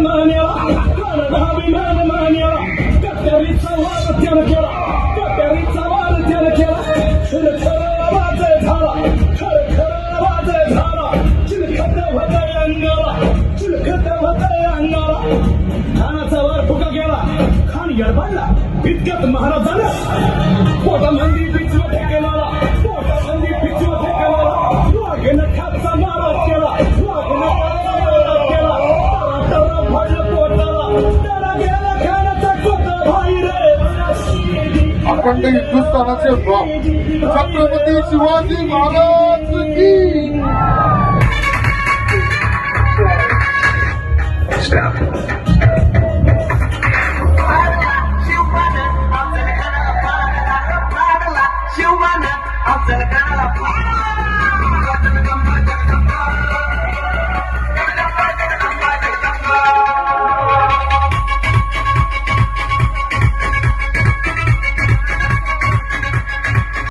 मान्याला कर्णधाविमान मान्याला कट्यारीचा वार त्यानं केला कट्यारीचा वार त्यानं केला खरखर आवाज झाला खरखर आवाज झाला चिलखत होतंय अंगाला चिलखत होतंय अंगाला खानाचा वार फुका गेला खान यडबडला इतक्यात महाराजानं पोटामंदी पिचवा ठेकेला पोटामंदी पिचवा ठेकेला वाघेनं खाचा मारा केला वाघेनं खाचा मारा केला तरा भरलं पोटाला त्याला गेला खानाचा कोटा भाई रे अखंड हिंदुस्थानाचे छत्रपती शिवाजी महाराज की